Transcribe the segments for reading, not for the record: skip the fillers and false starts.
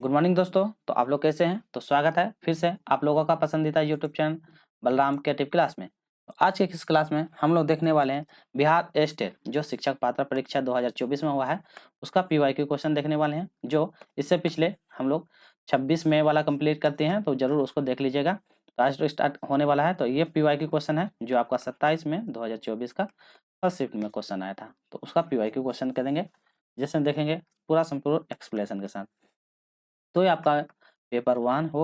Good morning दोस्तों। तो आप लोग कैसे हैं? तो स्वागत है फिर से आप लोगों का पसंदीदा YouTube channel Balram creative class में। तो आज के इस क्लास में हम लोग देखने वाले हैं बिहार स्टेट जो शिक्षक पात्रता परीक्षा 2024 में हुआ है उसका पीवाईक्यू क्वेश्चन देखने वाले हैं। जो इससे पिछले हम लोग 26 मई वाला कंप्लीट करते हैं तो जरूर उसको देख लीजिएगा। तो आज तो स्टार्ट होने वाला है। तो ये पीवाईक्यू क्वेश्चन है जो आपका 27 में 2024 का फर्स्ट शिफ्ट में क्वेश्चन आया था। तो उसका पीवाईक्यू क्वेश्चन करेंगे जिसमें देखेंगे पूरा संपूर्ण एक्सप्लेनेशन के साथ। तो ये आपका पेपर 1 हो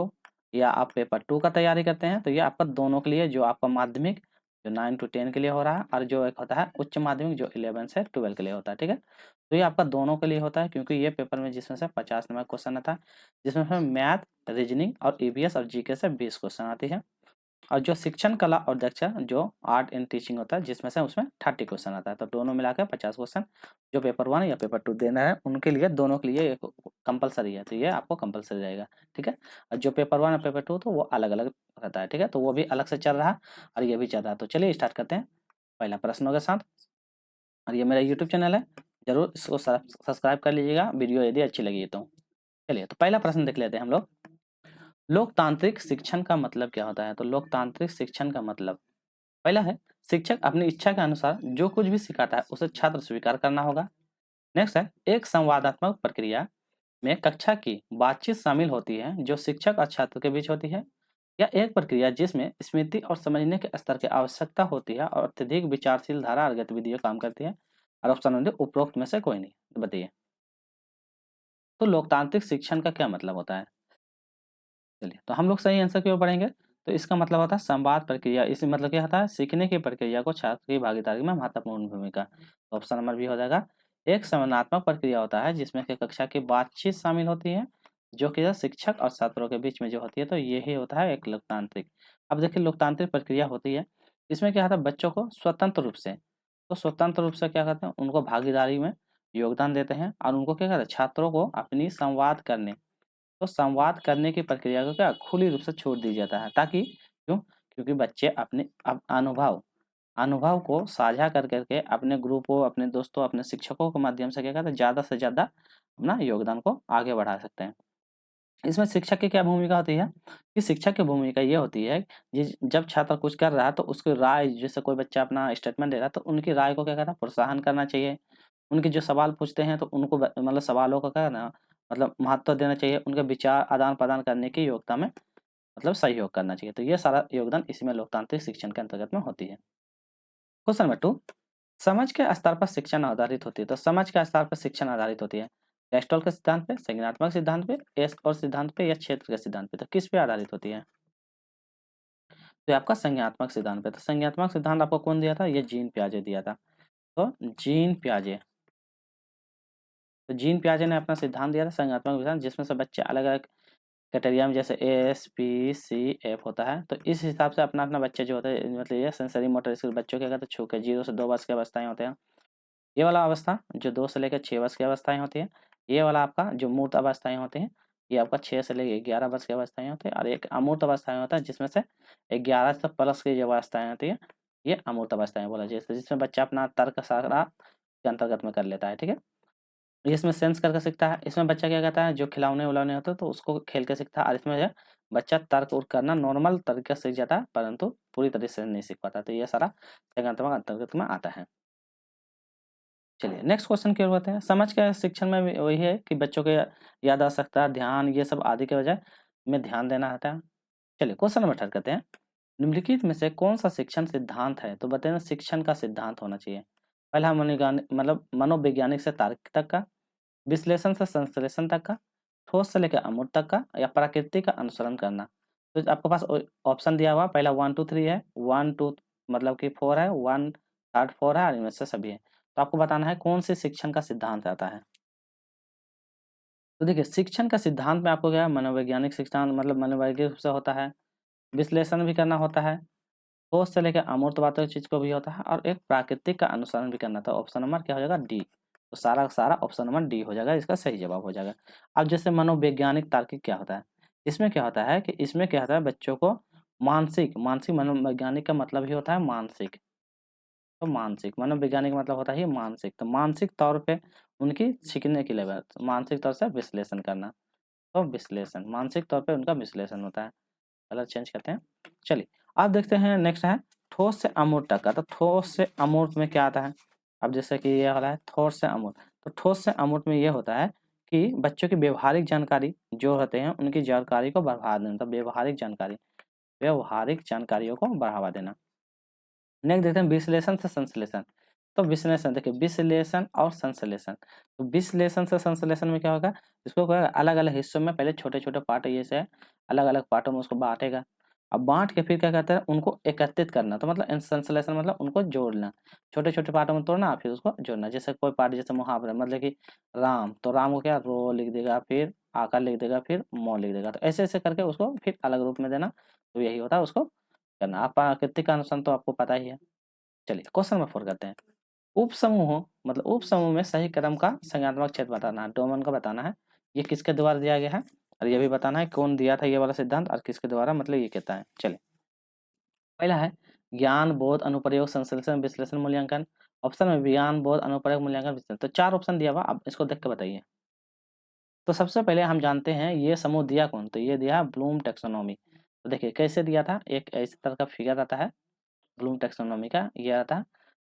या आप पेपर 2 का तैयारी करते हैं तो ये आपका दोनों के लिए जो आपका माध्यमिक जो 9 to 10 के लिए हो रहा है और जो एक होता है उच्च माध्यमिक जो 11 से 12 के लिए होता है। ठीक है, तो ये आपका दोनों के लिए होता है क्योंकि ये पेपर में जिसमें से 50 नंबर क्वेश्चन आता है, जिसमें से मैथ, रीजनिंग और ईवीएस और जीके से 20 क्वेश्चन आती है। और जो शिक्षण कला और दक्षता जो आर्ट एंड टीचिंग होता है जिसमें से उसमें 30 क्वेश्चन आता है। तो दोनों मिलाकर 50 क्वेश्चन जो पेपर 1 या पेपर 2 देना है उनके लिए दोनों के लिए एक कंपलसरी है। तो ये आपको कंपलसरी रहेगा। ठीक है, और जो पेपर 1 और पेपर 2 तो वो अलग अलग रहता है। ठीक है, तो वो भी अलग से चल रहा है और ये भी चल रहा है। तो चलिए स्टार्ट करते हैं पहला प्रश्नों के साथ। और ये मेरा यूट्यूब चैनल है, जरूर इसको सब्सक्राइब कर लीजिएगा वीडियो यदि अच्छी लगी तो। चलिए तो पहला प्रश्न देख लेते हैं हम लोग। लोकतांत्रिक शिक्षण का मतलब क्या होता है? तो लोकतांत्रिक शिक्षण का मतलब पहला है शिक्षक अपनी इच्छा के अनुसार जो कुछ भी सिखाता है उसे छात्र स्वीकार करना होगा। नेक्स्ट है एक संवादात्मक प्रक्रिया में कक्षा की बातचीत शामिल होती है जो शिक्षक और छात्र के बीच होती है, या एक प्रक्रिया जिसमें स्मृति और समझने के स्तर की आवश्यकता होती है और अत्यधिक विचारशील धारा और गतिविधियां काम करती है। और ऑप्शन नंबर उपरोक्त में से कोई नहीं। तो बताइए तो लोकतांत्रिक शिक्षण का क्या मतलब होता है? चलिए तो हम लोग सही आंसर की ओर बढ़ेंगे। तो इसका मतलब होता है संवाद प्रक्रिया। इसी मतलब क्या होता है सीखने की प्रक्रिया को छात्र की भागीदारी में महत्वपूर्ण भूमिका। तो ऑप्शन नंबर बी हो जाएगा। एक संवादात्मक प्रक्रिया होता है जिसमें कि कक्षा की बातचीत शामिल होती है जो कि शिक्षक और छात्रों के बीच में जो होती है। तो यही होता है एक लोकतांत्रिक। अब देखिए लोकतांत्रिक प्रक्रिया होती है इसमें क्या होता है बच्चों को स्वतंत्र रूप से, तो स्वतंत्र रूप से क्या करते हैं उनको भागीदारी में योगदान देते हैं और उनको क्या करते हैं छात्रों को अपनी संवाद करने, तो संवाद करने की प्रक्रिया को क्या खुली रूप से छोड़ दी जाता है ताकि क्यों? क्योंकि बच्चे अपने अनुभव अनुभव को साझा कर करके अपने ग्रुपों, अपने दोस्तों, अपने शिक्षकों के माध्यम से क्या करते हैं ज़्यादा से ज़्यादा अपना योगदान को आगे बढ़ा सकते हैं। इसमें शिक्षक की क्या भूमिका होती है कि शिक्षक की भूमिका ये होती है कि जब छात्र कुछ कर रहा है तो उसकी राय, जैसे कोई बच्चा अपना स्टेटमेंट दे रहा है तो उनकी राय को क्या करना प्रोत्साहन करना चाहिए। उनके जो सवाल पूछते हैं तो उनको मतलब सवालों का क्या करना मतलब महत्व देना चाहिए। उनके विचार आदान प्रदान करने की योग्यता में मतलब सहयोग करना चाहिए। तो ये सारा योगदान इसमें लोकतांत्रिक शिक्षण के अंतर्गत में होती है। क्वेश्चन नंबर 2, समझ के स्तर पर शिक्षण आधारित होती है। तो समझ के स्तर पर शिक्षण आधारित होती है गैस्टोल के सिद्धांत पे, संज्ञानात्मक सिद्धांत पे, एस और सिद्धांत पे या क्षेत्र के सिद्धांत पे। तो किस पे आधारित होती है? तो ये आपका संज्ञानात्मक सिद्धांत पे। तो संज्ञानात्मक सिद्धांत आपको कौन दिया था? ये जीन पियाजे दिया था। तो जीन पियाजे, तो जीन पियाजे ने अपना सिद्धांत दिया था संज्ञानात्मक सिद्धांत जिसमें से बच्चे अलग अलग कैटेगरी में जैसे एस पी सी एफ होता है। तो इस हिसाब से अपना अपना बच्चे जो होते हैं मतलब ये सेंसरी मोटर स्किल बच्चों के कहते हैं छू के 0 से 2 वर्ष की अवस्थाएं होते हैं। ये वाला अवस्था जो 2 से लेकर 6 वर्ष की अवस्थाएं होती है। ये वाला आपका जो मूर्त अवस्थाएं होती हैं ये आपका 6 से लेकर 11 वर्ष की अवस्थाएं होती है। और एक अमूर्त अवस्थाएं होता है जिसमें से 11 से प्लस की जो अवस्थाएं होती है ये अमूर्त अवस्थाएं बोला जैसे जिसमें बच्चा अपना तर्क सारा के अंतर्गत में कर लेता है। ठीक है, ये इसमें सेंस करके सीखता है। इसमें बच्चा क्या कहता है जो खिलौने उलौने होते हैं तो उसको खेल के सीखता है। और इसमें जो है बच्चा तर्क उर्क करना नॉर्मल तरीके से सीख जाता है परंतु पूरी तरह से नहीं सीख पाता। तो ये सारा संज्ञानात्मक अंतर्गत में आता है। चलिए नेक्स्ट क्वेश्चन की ओर बढ़ते हैं। समझ के शिक्षण में भी वही है कि बच्चों के याद आ सकता है, ध्यान, ये सब आदि के बजाय में ध्यान देना रहता है। चलिए क्वेश्चन नंबर 18 करते हैं। निम्नलिखित में से कौन सा शिक्षण सिद्धांत है? तो बताइए शिक्षण का सिद्धांत होना चाहिए। पहला मनोवैज्ञानिक मतलब मनोवैज्ञानिक से तार्किक तक का, विश्लेषण से संश्लेषण तक का, ठोस से लेकर अमूर्त तक का, या प्रकृति का अनुसरण करना। तो आपके पास ऑप्शन दिया हुआ पहला 1 2 3 है। 1 2 मतलब कि 4 है, 1 थर्ड 4 है और इनमें से सभी है। तो आपको बताना है कौन से शिक्षण का सिद्धांत आता है। तो देखिए शिक्षण का सिद्धांत में आपको क्या है मनोवैज्ञानिक सिद्धांत मतलब मनोवैज्ञानिक रूप से होता है, विश्लेषण भी करना होता है, ठोस से लेकर अमूर्त बातों चीज को भी होता है और एक प्राकृतिक का अनुसरण भी करना था। ऑप्शन नंबर क्या हो जाएगा? डी। तो सारा का सारा ऑप्शन नंबर डी हो जाएगा, इसका सही जवाब हो जाएगा। अब जैसे मनोवैज्ञानिक तार्किक क्या होता है? इसमें क्या होता है कि इसमें क्या होता है बच्चों को मानसिक मानसिक मनोवैज्ञानिक का मतलब ही होता है मानसिक। तो मानसिक मनोवैज्ञानिक मतलब होता है मानसिक। तो मानसिक तौर पे उनकी सीखने की लेवल मानसिक तौर से विश्लेषण करना। तो विश्लेषण, मानसिक तौर पे उनका विश्लेषण होता है। कलर चेंज करते हैं। चलिए अब देखते हैं नेक्स्ट है ठोस से अमूर्त तक का। तो ठोस से अमूर्त में क्या आता है? अब जैसे कि ये वाला है ठोस से अमूर्त, तो ठोस से अमूर्त में ये होता है कि बच्चों की व्यवहारिक जानकारी जो होते हैं उनकी जानकारी को बढ़ा देना। तो व्यवहारिक जानकारी, व्यवहारिक जानकारियों को बढ़ावा देना। नेक्स्ट देखते हैं विश्लेषण से संश्लेषण। तो विश्लेषण देखिए, विश्लेषण और संश्लेषण। तो विश्लेषण से संश्लेषण में क्या होगा, इसको अलग अलग हिस्सों में पहले छोटे छोटे पार्ट ये से अलग अलग पार्टों में उसको बांटेगा। अब बांट के फिर क्या कहते हैं उनको एकत्रित करना। तो मतलब संश्लेषण मतलब उनको जोड़ना, छोटे छोटे पार्टों में तोड़ना फिर उसको जोड़ना। जैसे कोई पार्ट जैसे मुहावरा, मतलब कि राम, तो राम को क्या रो लिख देगा, फिर आकार लिख देगा, फिर मौ लिख देगा। तो ऐसे ऐसे करके उसको फिर अलग रूप में देना। तो यही होता है उसको करना। आप प्राकृतिक का अनुसंधान तो आपको पता ही है। चलिए क्वेश्चन नंबर 4 करते हैं। उप समूहों मतलब उप समूह में सही क्रम का संज्ञानात्मक क्षेत्र बताना है, डोमेन का बताना है। ये किसके द्वारा दिया गया है और ये भी बताना है कौन दिया था ये वाला सिद्धांत और किसके द्वारा, मतलब ये कहता है। चलिए पहला है ज्ञान बोध अनुप्रयोग संश्लेषण विश्लेषण मूल्यांकन। ऑप्शन में ज्ञान बोध अनुप्रयोग मूल्यांकन विश्लेषण। तो 4 ऑप्शन दिया हुआ, अब इसको देख के बताइए। तो सबसे पहले हम जानते हैं ये समूह दिया कौन, तो ये दिया ब्लूम टैक्सोनॉमी। तो देखिए कैसे दिया था, एक इस तरह का फिगर आता है ब्लूम टैक्सोनॉमी का, ये आता है।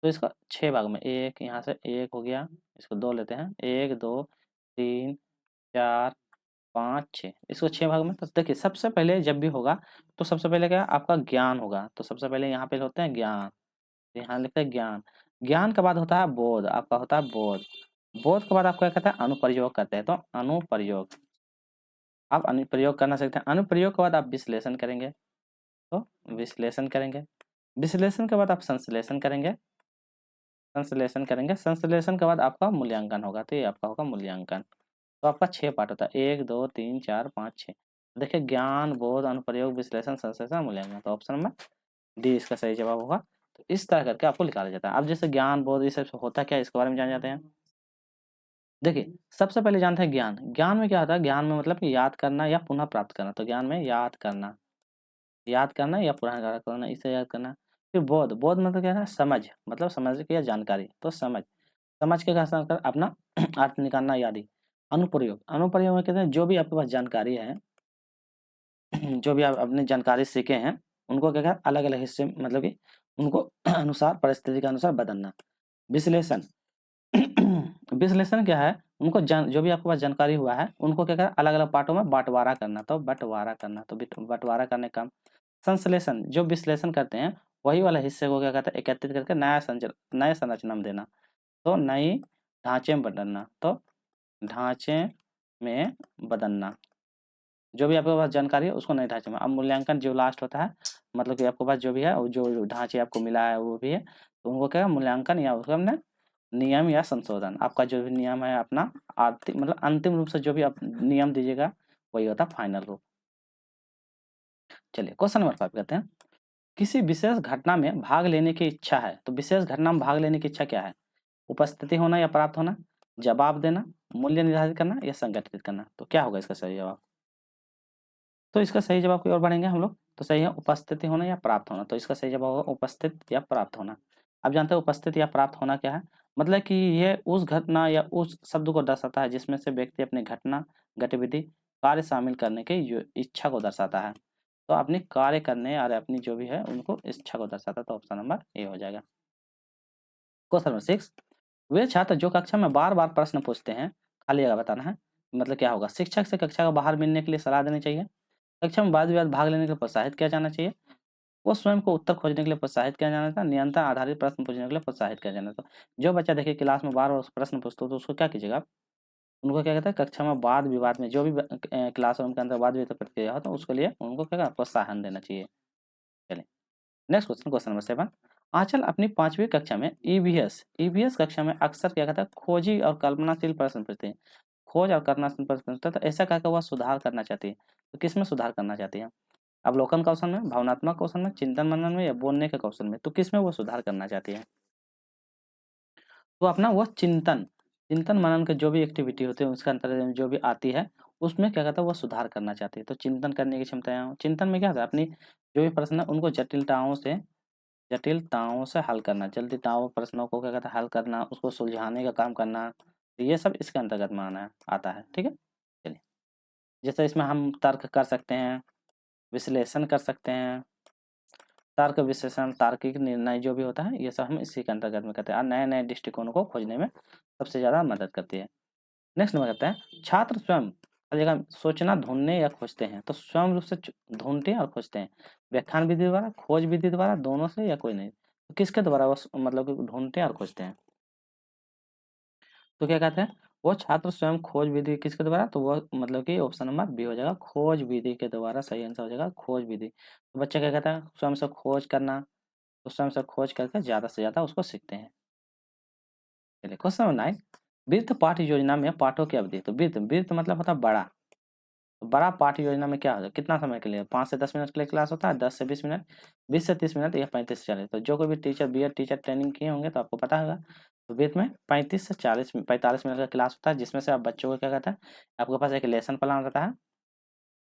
तो इसका 6 भाग में, एक यहाँ से एक हो गया, इसको 2 लेते हैं, 1 2 3 4 5 6, इसको 6 भाग में। तो देखिए सबसे पहले जब भी होगा तो सबसे पहले क्या आपका ज्ञान होगा। तो सबसे पहले यहाँ पे होते हैं ज्ञान, तो यहाँ लिखते हैं ज्ञान। ज्ञान के बाद होता है बोध, आपका होता है बोध। बोध के बाद आपको क्या कहता है अनुप्रयोग करते हैं। तो अनुप्रयोग, आप अनुप्रयोग करना सीखते हैं। अनुप्रयोग के बाद आप विश्लेषण करेंगे, तो विश्लेषण करेंगे। विश्लेषण के बाद आप संश्लेषण करेंगे, संश्लेषण करेंगे। संश्लेषण के बाद आपका मूल्यांकन होगा। तो ये आपका होगा मूल्यांकन। तो आपका 6 पार्ट होता है, 1 2 3 4 5 6। देखिए ज्ञान बोध अनुप्रयोग विश्लेषण संश्लेषण मूल्यांकन। तो ऑप्शन नंबर डी इसका सही जवाब होगा। तो इस तरह करके आपको निकाला जाता है। अब जैसे ज्ञान बोध ये सब होता क्या है इसके बारे में जान जाते हैं। देखिए सबसे पहले जानते हैं ज्ञान। ज्ञान में क्या होता है, ज्ञान में मतलब कि याद करना या पुनः प्राप्त करना। तो ज्ञान में याद करना, याद करना या पुनः करना, इसे याद करना। फिर बोध, बोध मतलब क्या है समझ, मतलब समझ की या जानकारी। तो समझ, समझ के साथ अपना अर्थ निकालना याद। अनुप्रयोग, अनुप्रयोग में कहते हैं जो भी आपके पास जानकारी है जो भी आप अपनी जानकारी सीखे हैं उनको क्या कहते हैं अलग अलग हिस्से मतलब कि उनको अनुसार परिस्थिति के अनुसार बदलना। विश्लेषण विश्लेषण क्या है, उनको जो भी आपके पास जानकारी हुआ है उनको क्या कहते हैं अलग अलग पार्टों में बंटवारा करना। तो बंटवारा करना, तो बंटवारा करने का काम। संश्लेषण, जो विश्लेषण करते हैं वही वाला हिस्से को क्या कहते हैं एकत्रित करके नया संरचना में देना। तो नई ढांचे में बदलना। तो ढांचे में बदलना, जो भी आपके पास जानकारी है उसको नए ढांचे में। अब मूल्यांकन जो लास्ट होता है, मतलब कि आपके पास जो भी है जो ढांचे आपको मिला है वो भी है, तो उनको क्या मूल्यांकन या उसका हमने नियम या संशोधन। आपका जो भी नियम है अपना आर्थिक मतलब अंतिम रूप से जो भी आप नियम दीजिएगा वही होता है फाइनल रूप। चलिए क्वेश्चन नंबर 5 करते हैं। किसी विशेष घटना में भाग लेने की इच्छा है। तो विशेष घटना में भाग लेने की इच्छा क्या है, उपस्थिति होना या प्राप्त होना, जवाब देना, मूल्य निर्धारित करना या संगठित करना। तो क्या होगा इसका सही जवाब। तो इसका सही जवाब की ओर बढ़ेंगे हम लोग। तो सही है उपस्थिति होना या प्राप्त होना। तो इसका सही जवाब होगा उपस्थित या प्राप्त होना। अब जानते हैं उपस्थित या प्राप्त होना क्या है, मतलब कि ये उस घटना या उस शब्द को दर्शाता है जिसमें से व्यक्ति अपनी घटना गतिविधि कार्य शामिल करने की इच्छा को दर्शाता है। तो अपनी कार्य करने और अपनी जो भी है उनको इच्छा को दर्शाता है। तो ऑप्शन नंबर ए हो जाएगा। क्वेश्चन नंबर 6, वे छात्र जो कक्षा में बार बार प्रश्न पूछते हैं, खाली जगह बताना है। मतलब क्या होगा, शिक्षक से कक्षा को बाहर मिलने के लिए सलाह देनी चाहिए, कक्षा में वाद विवाद भाग लेने के लिए प्रोत्साहित किया जाना चाहिए, वो स्वयं को उत्तर खोजने के लिए प्रोत्साहित किया जाना था, निरंतर आधारित प्रश्न पूछने के लिए प्रोत्साहित किया जाना था। जो बच्चा देखिए क्लास में बार बार प्रश्न पूछता हो तो उसको क्या कीजिएगा, उनको क्या कहते हैं कक्षा में वाद विवाद में जो भी क्लासरूम के अंदर वाद विवाद प्रक्रिया हो तो उसके लिए उनको क्या प्रोत्साहन देना चाहिए। चलिए नेक्स्ट क्वेश्चन, क्वेश्चन नंबर 7। आंचल अपनी 5वीं कक्षा में ईवीएस कक्षा में अक्सर क्या कहता है खोजी और कल्पनाशील प्रश्न पूछते हैं। खोज और कल्पनाशील प्रश्न पूछते हैं, तो ऐसा कहकर वह सुधार करना चाहती है। तो किस में सुधार करना चाहती है, अवलोकन कौशल में, भावनात्मक कौशल में, चिंतन मनन में या बोलने के कौशल में। तो किस में वो सुधार करना चाहती है, तो अपना वो चिंतन, चिंतन मनन के जो भी एक्टिविटी होते हैं उसके अंतर्गत जो भी आती है उसमें क्या कहता है वो सुधार करना चाहती है। तो चिंतन करने की क्षमताएं, चिंतन में क्या होता है अपनी जो भी प्रश्न है उनको जटिलताओं से हल करना, जटिलताओं प्रश्नों को क्या कहता है हल करना, उसको सुलझाने का काम करना। तो ये सब इसके अंतर्गत माना आता है। ठीक है, चलिए जैसे इसमें हम तर्क कर सकते हैं, विश्लेषण कर सकते हैं, तर्क विश्लेषण, तार्किक निर्णय जो भी होता है ये सब हम इसी के अंतर्गत में करते हैं और नए नए दृष्टिकोणों को खोजने में सबसे ज़्यादा मदद करती है। नेक्स्ट नंबर कहते हैं छात्र स्वयं हर जगह सोचना, ढूंढने या खोजते हैं। तो स्वयं रूप से ढूंढते हैं और खोजते हैं, व्याख्यान विधि द्वारा, खोज विधि द्वारा, दोनों से या कोई नहीं। तो किसके द्वारा वो मतलब कि ढूंढते हैं और खोजते हैं? तो क्या कहते हैं वो छात्र स्वयं खोज विधि किसके द्वारा, तो वो मतलब कि ऑप्शन नंबर बी हो जाएगा, खोज विधि के द्वारा सही आंसर हो जाएगा खोज विधि। तो बच्चे क्या कहते हैं स्वयं से खोज करना, तो स्वयं से खोज करके ज़्यादा से ज़्यादा उसको सीखते हैं। चलिए क्वेश्चन नंबर 9, वृत्त पाठ्य योजना में पाठों की अवधि। तो वृत्त वृत्त मतलब होता है बड़ा, तो बड़ा पाठ्य योजना में क्या होता है, कितना समय के लिए, 5 से 10 मिनट के लिए क्लास होता है, 10 से 20 मिनट, 20 से 30 मिनट या 35 से 40। तो जो कोई भी टीचर बीएड टीचर ट्रेनिंग किए होंगे तो आपको पता होगा। तो वृत्त में 35 से 40 45 मिनट का क्लास होता है, जिसमें से आप बच्चों को क्या कहता है, आपके पास एक लेसन प्लान रहता है,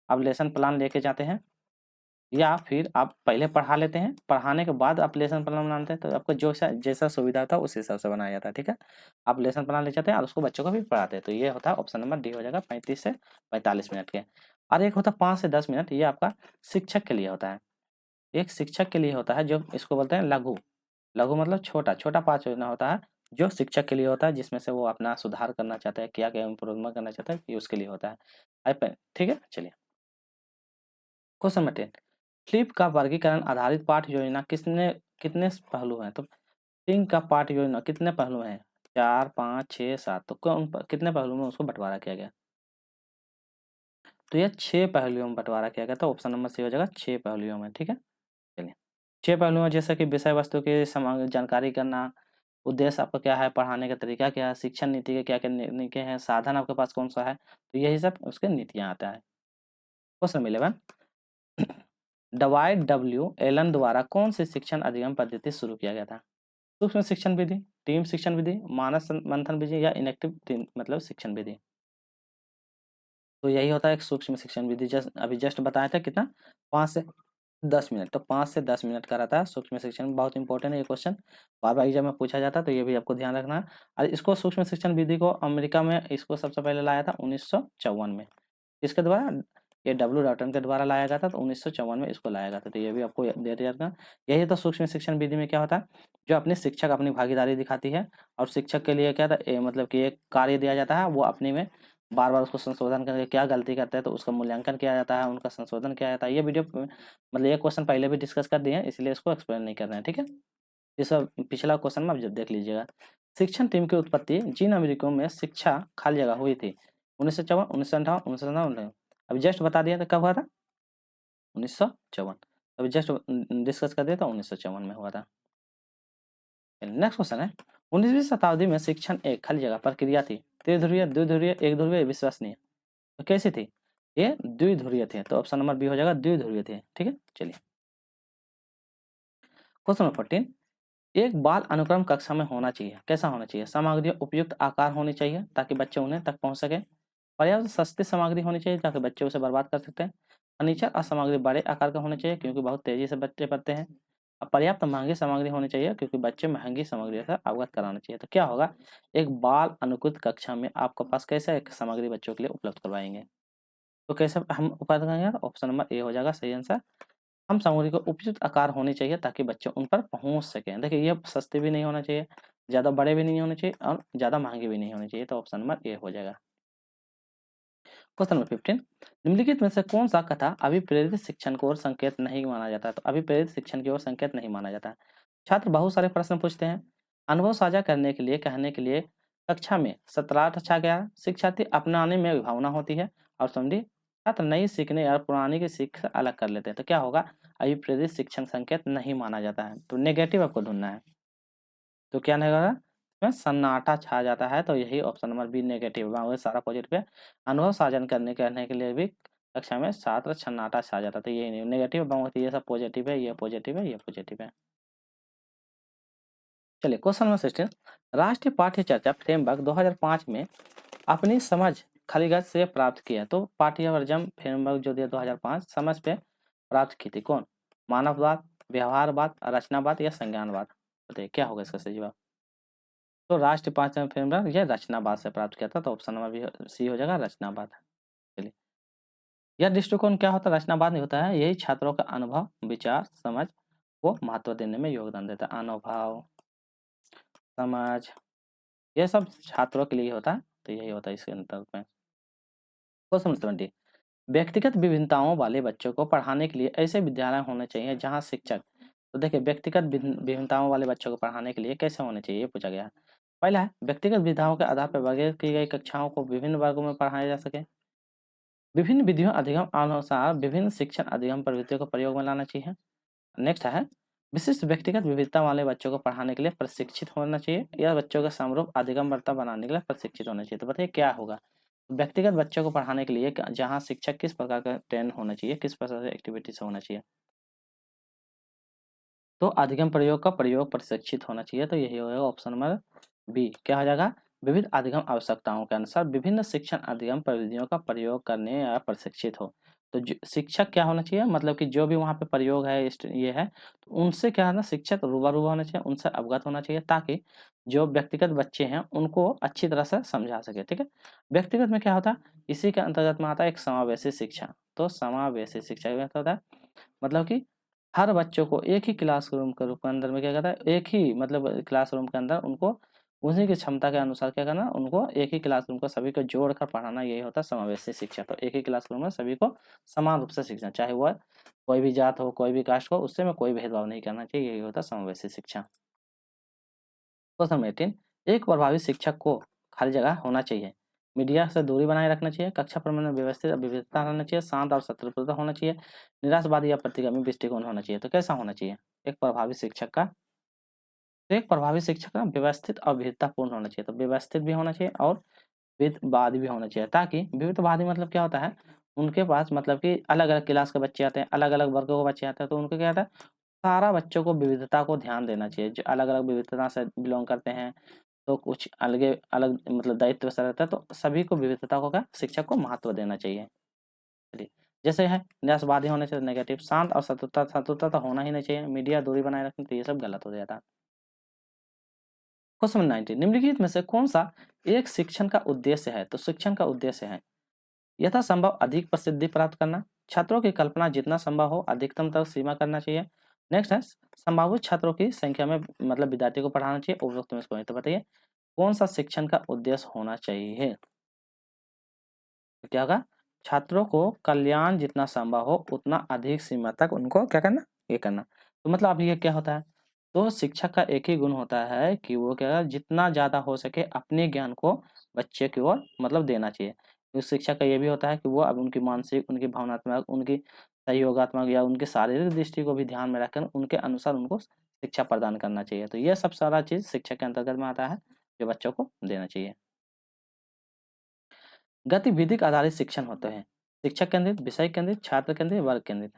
आप लेसन प्लान लेके जाते हैं या फिर आप पहले पढ़ा लेते हैं, पढ़ाने के बाद आप लेसन प्लान बनाते हैं। तो आपको जो जैसा सुविधा होता है उस हिसाब से बनाया जाता है, ठीक है। आप लेसन प्लान ले जाते हैं और उसको बच्चों को भी पढ़ाते हैं। तो ये होता है ऑप्शन नंबर डी हो जाएगा 35 से 45 मिनट के। और एक होता है 5 से 10 मिनट, ये आपका शिक्षक के लिए होता है। एक शिक्षक के लिए होता है जो इसको बोलते हैं लघु, लघु मतलब छोटा, छोटा पाठ योजना होता है जो शिक्षक के लिए होता है, जिसमें से वो अपना सुधार करना चाहता है, क्या क्या इम्प्रूवमेंट करना चाहता है, ये उसके लिए होता है। ठीक है, चलिए क्वेश्चन नंबर 10, फ्लिप का वर्गीकरण आधारित पाठ योजना किसने कितने पहलू हैं? तो फिंक का पाठ योजना कितने पहलू हैं? 4, 5, 6, 7। तो कितने पहलू में उसको बंटवारा किया गया? तो ये 6 पहलुओं में बंटवारा किया गया, तो ऑप्शन नंबर सी हो जाएगा 6 पहलुओं में, ठीक है। चलिए 6 पहलुओं में जैसे कि विषय वस्तु की जानकारी करना, उद्देश्य आपका क्या है, पढ़ाने का तरीका क्या है, शिक्षण नीति के क्या क्या नीति हैं, साधन आपके पास कौन सा है, तो यही सब उसके नीतियाँ आता है। Question number 11, divide W Elon द्वारा कौन सी शिक्षण अधिगम पद्धति शुरू किया गया था? सूक्ष्म शिक्षण विधि, टीम शिक्षण विधि, मानस मंथन विधि या इनेक्टिव मतलब शिक्षण विधि। तो यही होता है एक सूक्ष्म शिक्षण विधि, अभी जस्ट बताया था कितना, 5 से 10 मिनट। तो 5 से 10 मिनट का रहता है सूक्ष्म शिक्षण, बहुत इंपॉर्टेंट है ये क्वेश्चन, बार बार एग्जाम में पूछा जाता है, तो ये भी आपको ध्यान रखना है। और इसको सूक्ष्म शिक्षण विधि को अमेरिका में इसको सबसे पहले लाया था 1954 में, किसके द्वारा, ये डब्ल्यू डॉल्टन के द्वारा लाया गया था। तो 1954 में इसको लाया गया था, तो ये भी आपको याद रखना। यही तो सूक्ष्म शिक्षण विधि में क्या होता है, जो अपने शिक्षक अपनी भागीदारी दिखाती है और शिक्षक के लिए क्या था मतलब कि एक कार्य दिया जाता है, वो अपने में बार बार उसको संशोधन करके क्या गलती करते हैं तो उसका मूल्यांकन किया जाता है, उनका संशोधन किया जाता है। ये वीडियो मतलब ये क्वेश्चन पहले भी डिस्कस कर दिए हैं, इसलिए इसको एक्सप्लेन नहीं करना है, ठीक है। ये सब पिछला क्वेश्चन में आप जब देख लीजिएगा। शिक्षण टीम की उत्पत्ति जिन अमेरिकों में शिक्षा खाली जगह हुई थी, 1954, 1958, 1959, अभी जस्ट बता दिया था कब हुआ था, 1954। अभी जस्ट डिस्कस कर दिया था 1954 में हुआ था। नेक्स्ट क्वेश्चन है, 19वीं शताब्दी में शिक्षण एक खाली जगह प्रक्रिया थी, त्रिध्रुवीय, द्विध्रुवीय, एक ध्रुवीय, विश्वसनीय। तो कैसी थी? ये द्विध्रुवीय थे, तो ऑप्शन नंबर बी हो जाएगा द्विध्रुवीय थे, ठीक है। चलिए क्वेश्चन नंबर 14, एक बाल अनुक्रम कक्षा में होना चाहिए, कैसा होना चाहिए? सामग्री उपयुक्त आकार होनी चाहिए ताकि बच्चे उन्हें तक पहुंच सके, पर्याप्त सस्ती सामग्री होनी चाहिए ताकि बच्चे उसे बर्बाद कर सकते हैं, फर्नीचर और सामग्री बड़े आकार का होना चाहिए क्योंकि बहुत तेजी से बच्चे पढ़ते हैं, और पर्याप्त महंगी सामग्री होनी चाहिए क्योंकि बच्चे महंगी सामग्री से अवगत कराना चाहिए। तो क्या होगा, एक बाल अनुकूल कक्षा में आपके पास कैसे एक सामग्री बच्चों के लिए उपलब्ध करवाएंगे? तो कैसे हम उपलब्ध कराएंगे? ऑप्शन नंबर ए हो जाएगा सही आंसर। हम सामग्री को उपयुक्त आकार होनी चाहिए ताकि बच्चे उन पर पहुंच सकें। देखिए ये सस्ते भी नहीं होना चाहिए, ज़्यादा बड़े भी नहीं होने चाहिए और ज़्यादा महंगे भी नहीं होने चाहिए, तो ऑप्शन नंबर ए हो जाएगा। क्वेश्चन नंबर 15, निम्नलिखित में से कौन सा कथा अभिप्रेरित शिक्षण की ओर संकेत नहीं माना जाता है? तो अभिप्रेरित शिक्षण की ओर संकेत नहीं माना जाता है। छात्र बहुत सारे प्रश्न पूछते हैं, अनुभव साझा करने के लिए कहने के लिए कक्षा में सत्रार्थ अच्छा गया, शिक्षार्थी अपनाने में विभावना होती है और समझी छात्र नई सीखने और पुरानी की सीख से अलग कर लेते हैं। तो क्या होगा, अभिप्रेरित शिक्षण संकेत नहीं माना जाता है, तो नेगेटिव आपको ढूंढना है। तो क्या नहीं होगा, इसमें सन्नाटा छा जाता है, तो यही ऑप्शन नंबर बी नेगेटिव है, सारा पॉजिटिव है। अनुभव साझन करने के लिए भी कक्षा में छात्र सन्नाटा छा जाता, तो ये नेगेटिव बाकी ये सब पॉजिटिव है, ये पॉजिटिव है, ये पॉजिटिव है। चलिए क्वेश्चन नंबर 16, राष्ट्रीय पाठ्य चर्चा फ्रेमवर्क 2005 में अपनी समझ खलीगत से प्राप्त किया। तो पाठ्यवर्जम फ्रेमवर्क जो दिया 2005 समझ पे प्राप्त की थी कौन? मानववाद, व्यवहारवाद, रचनावाद या संज्ञानवाद? बताइए क्या होगा इसका सही जवाब? तो राष्ट्रीय पाठ्य फ्रेमवर्क ये रचनावाद से प्राप्त किया था, तो ऑप्शन नंबर बी सी हो जाएगा रचनावाद। चलिए यह दृष्टिकोण क्या होता है? रचनावाद नहीं होता है, यही छात्रों का अनुभव, विचार, समझ को महत्व देने में योगदान देता है। अनुभव, समझ, ये सब छात्रों के लिए होता है, तो यही होता है इसके अंतर्गत में। क्वेश्चन 20, व्यक्तिगत विभिन्नताओं वाले बच्चों को पढ़ाने के लिए ऐसे विद्यालय होने चाहिए जहां शिक्षक, तो देखिए व्यक्तिगत विभिन्नताओं वाले बच्चों को पढ़ाने के लिए कैसे होने चाहिए, ये पूछा गया है। पहला है व्यक्तिगत विधाओं के आधार पर वर्गीकृत की गई कक्षाओं को विभिन्न वर्गों में पढ़ाया जा सके। विभिन्न विधियों अधिगम अनुसार विभिन्न शिक्षण अधिगम प्रवृत्तियों को प्रयोग में लाना चाहिए। नेक्स्ट है विशिष्ट व्यक्तिगत विविधता वाले बच्चों को पढ़ाने के लिए प्रशिक्षित होना चाहिए या बच्चों का समरूप अधिगम वर्ता बनाने के लिए प्रशिक्षित होना चाहिए। तो बताइए क्या होगा? व्यक्तिगत बच्चों को पढ़ाने के लिए जहाँ शिक्षक किस प्रकार का ट्रेन होना चाहिए, किस प्रकार से एक्टिविटी से होना चाहिए, तो अधिगम प्रयोग का प्रयोग प्रशिक्षित होना चाहिए। तो यही होगा ऑप्शन नंबर बी। क्या हो जाएगा? विविध अधिगम आवश्यकताओं के अनुसार विभिन्न शिक्षण अधिगम प्रविधियों का प्रयोग करने या प्रशिक्षित हो। तो शिक्षक क्या होना चाहिए, मतलब कि जो भी वहाँ पे प्रयोग है ये है, तो उनसे क्या है ना, शिक्षक रूबरू होना चाहिए, उनसे अवगत होना चाहिए, ताकि जो व्यक्तिगत बच्चे हैं उनको अच्छी तरह से समझा सके। ठीक है, व्यक्तिगत में क्या होता है, इसी के अंतर्गत में आता है एक समावेशी शिक्षा। तो समावेशी शिक्षा क्या होता है, मतलब कि हर बच्चों को एक ही क्लासरूम के रूप के अंदर में क्या कहता है, एक ही मतलब क्लासरूम के अंदर उनको उसी की क्षमता के अनुसार क्या करना, उनको एक ही क्लासरूम को सभी को जोड़कर पढ़ाना, यही होता है समावेशी शिक्षा। तो एक ही क्लासरूम में सभी को समान रूप से सीखना, चाहे वह कोई भी जात हो, कोई भी कास्ट हो, उससे में कोई भेदभाव नहीं करना चाहिए, यही होता है समावेशी शिक्षा। क्वेश्चन 18, एक प्रभावी शिक्षक को खाली जगह होना चाहिए, मीडिया से दूरी बनाए रखना चाहिए, कक्षा प्रबंधन में व्यवस्थित विविधता रहना चाहिए, शांत और शत्रुता होना चाहिए, निराशवादी या प्रतिगामी दृष्टिकोण होना चाहिए। तो कैसा होना चाहिए एक प्रभावी शिक्षक का? तो एक प्रभावी शिक्षक का व्यवस्थित और विविधतापूर्ण होना चाहिए। तो व्यवस्थित भी होना चाहिए और विविधवादी भी होना चाहिए, ताकि विविधवादी मतलब क्या होता है, उनके पास मतलब कि अलग अलग क्लास के बच्चे आते हैं, अलग अलग वर्गों के बच्चे आते हैं, तो उनको क्या होता है, सारा बच्चों को विविधता को ध्यान देना चाहिए, जो अलग अलग विविधता से बिलोंग करते हैं, तो कुछ अलग अलग मतलब दायित्व से रहता है, तो सभी को विविधता को क्या शिक्षक को महत्व देना चाहिए। चलिए, जैसे है निराशवादी होने से नेगेटिव, शांत और शत्रुता तो होना ही नहीं चाहिए, मीडिया दूरी बनाए रखनी, तो ये सब गलत हो जाता है। क्वेश्चन 19, निम्नलिखित में से कौन सा एक शिक्षण का उद्देश्य है? तो शिक्षण का उद्देश्य है यथासंभव अधिक प्रसिद्धि प्राप्त करना, छात्रों की कल्पना जितना संभव हो अधिकतम तक सीमा करना चाहिए। नेक्स्ट है संभावित छात्रों की संख्या में मतलब विद्यार्थी को पढ़ाना चाहिए, उपरोक्त में से तो बताइए कौन सा शिक्षण का उद्देश्य होना चाहिए? तो क्या होगा? छात्रों को कल्याण जितना संभव हो उतना अधिक सीमा तक उनको क्या करना, ये करना। तो मतलब अब ये क्या होता है, तो शिक्षक का एक ही गुण होता है कि वो क्या जितना ज़्यादा हो सके अपने ज्ञान को बच्चे की ओर मतलब देना चाहिए। तो शिक्षक का ये भी होता है कि वो अब उनकी मानसिक, उनकी भावनात्मक, उनकी सहयोगात्मक या उनकी शारीरिक दृष्टि को भी ध्यान में रखकर उनके अनुसार उनको शिक्षा प्रदान करना चाहिए। तो ये सब सारा चीज़ शिक्षक के अंतर्गत में आता है, जो बच्चों को देना चाहिए। गतिविधिक आधारित शिक्षण होते हैं, शिक्षक केंद्रित, विषय केंद्रित, छात्र केंद्रित, वर्ग केंद्रित।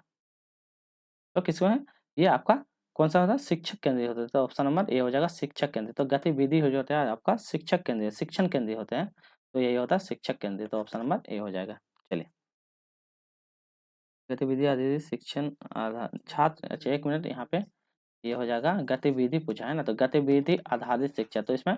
तो किसमें है? ये आपका कौन सा होता है? शिक्षक केंद्रित होता है। तो ऑप्शन नंबर ए हो जाएगा शिक्षक केंद्रित। तो गतिविधि हो जाता है आपका शिक्षक केंद्रित, शिक्षण केंद्रित होते हैं, तो यही होता है शिक्षक केंद्रित। तो ऑप्शन नंबर ए हो जाएगा। चलिए, गतिविधि आधारित शिक्षण आधार छात्र, अच्छा एक मिनट, यहाँ पे ये हो जाएगा गतिविधि पूछा है ना, तो गतिविधि आधारित शिक्षा, तो इसमें